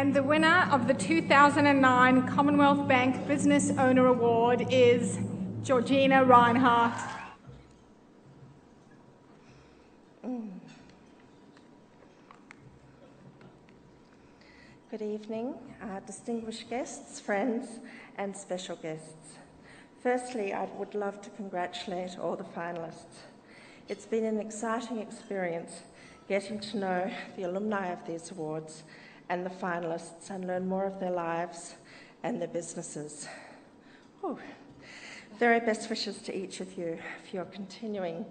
And the winner of the 2009 Commonwealth Bank Business Owner Award is Georgina Reinhardt. Good evening, distinguished guests, friends, and special guests. Firstly, I would love to congratulate all the finalists. It's been an exciting experience getting to know the alumni of these awards and the finalists and learn more of their lives and their businesses. Whew. Very best wishes to each of you for your continuing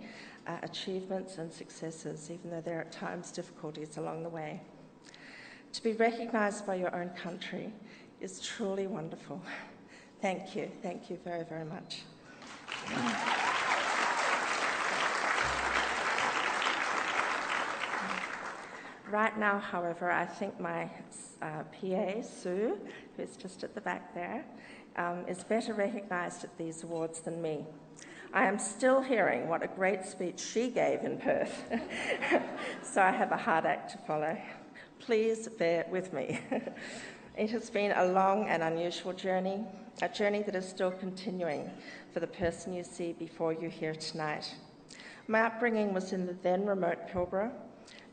achievements and successes, even though there are at times difficulties along the way. To be recognised by your own country is truly wonderful. Thank you very, very much. Right now, however, I think my PA, Sue, who's just at the back there, is better recognised at these awards than me. I am still hearing what a great speech she gave in Perth, so I have a hard act to follow. Please bear with me. It has been a long and unusual journey, a journey that is still continuing for the person you see before you here tonight. My upbringing was in the then remote Pilbara,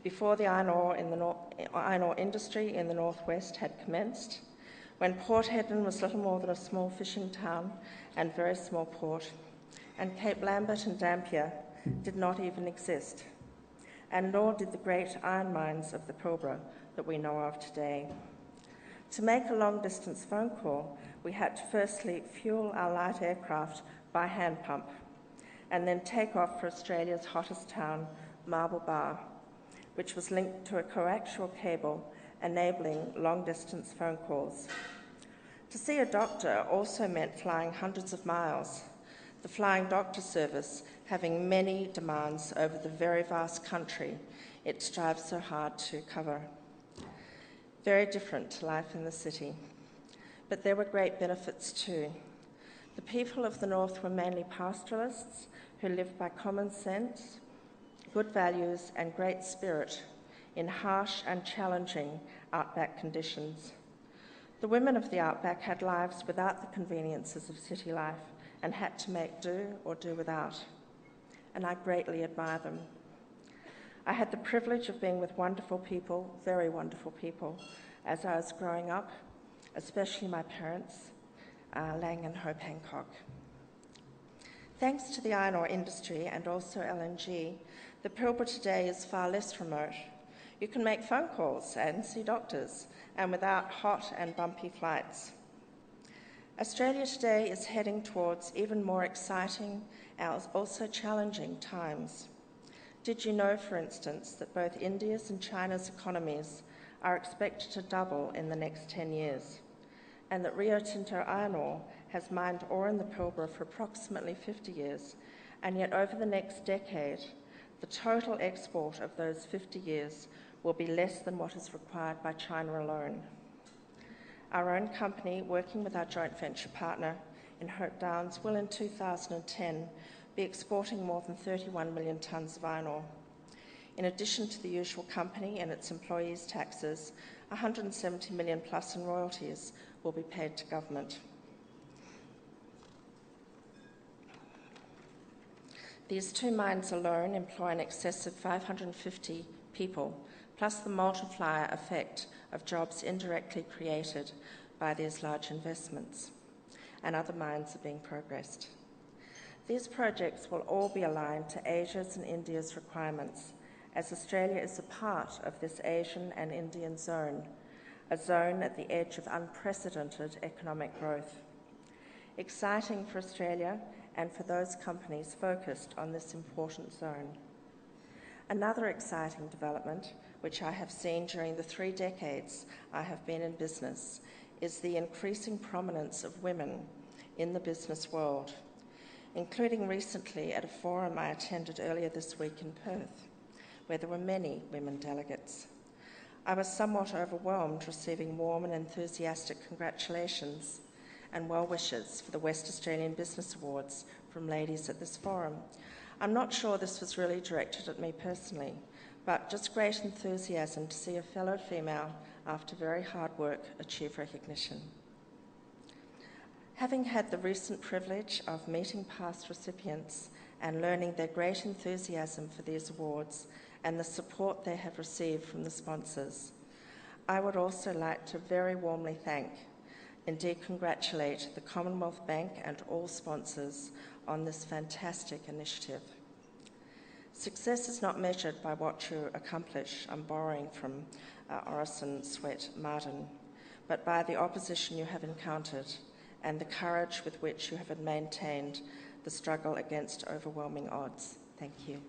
before the iron ore industry in the northwest had commenced, when Port Hedland was little more than a small fishing town and very small port, and Cape Lambert and Dampier did not even exist, and nor did the great iron mines of the Pilbara that we know of today. To make a long-distance phone call, we had to firstly fuel our light aircraft by hand pump, and then take off for Australia's hottest town, Marble Bar, which was linked to a coaxial cable enabling long-distance phone calls. To see a doctor also meant flying hundreds of miles, the flying doctor service having many demands over the very vast country it strives so hard to cover. Very different to life in the city. But there were great benefits too. The people of the North were mainly pastoralists who lived by common sense, good values and great spirit in harsh and challenging outback conditions. The women of the outback had lives without the conveniences of city life and had to make do or do without, and I greatly admire them. I had the privilege of being with wonderful people, very wonderful people, as I was growing up, especially my parents, Lang and Hope Hancock. Thanks to the iron ore industry and also LNG, the Pilbara today is far less remote. You can make phone calls and see doctors, and without hot and bumpy flights. Australia today is heading towards even more exciting and also challenging times. Did you know, for instance, that both India's and China's economies are expected to double in the next 10 years, and that Rio Tinto Iron Ore has mined ore in the Pilbara for approximately 50 years, and yet over the next decade, the total export of those 50 years will be less than what is required by China alone. Our own company, working with our joint venture partner in Hope Downs, will in 2010 be exporting more than 31 million tonnes of iron ore. In addition to the usual company and its employees' taxes, 170 million plus in royalties will be paid to government. These two mines alone employ in excess of 550 people, plus the multiplier effect of jobs indirectly created by these large investments, and other mines are being progressed. These projects will all be aligned to Asia's and India's requirements, as Australia is a part of this Asian and Indian zone, a zone at the edge of unprecedented economic growth. Exciting for Australia and for those companies focused on this important zone. Another exciting development, which I have seen during the 3 decades I have been in business, is the increasing prominence of women in the business world, including recently at a forum I attended earlier this week in Perth, where there were many women delegates. I was somewhat overwhelmed receiving warm and enthusiastic congratulations and well wishes for the West Australian Business Awards from ladies at this forum. I'm not sure this was really directed at me personally, but just great enthusiasm to see a fellow female, after very hard work, achieve recognition. Having had the recent privilege of meeting past recipients and learning their great enthusiasm for these awards and the support they have received from the sponsors, I would also like to very warmly thank, indeed congratulate, the Commonwealth Bank and all sponsors on this fantastic initiative. Success is not measured by what you accomplish, I'm borrowing from Orison Swett Martin, but by the opposition you have encountered and the courage with which you have maintained the struggle against overwhelming odds. Thank you.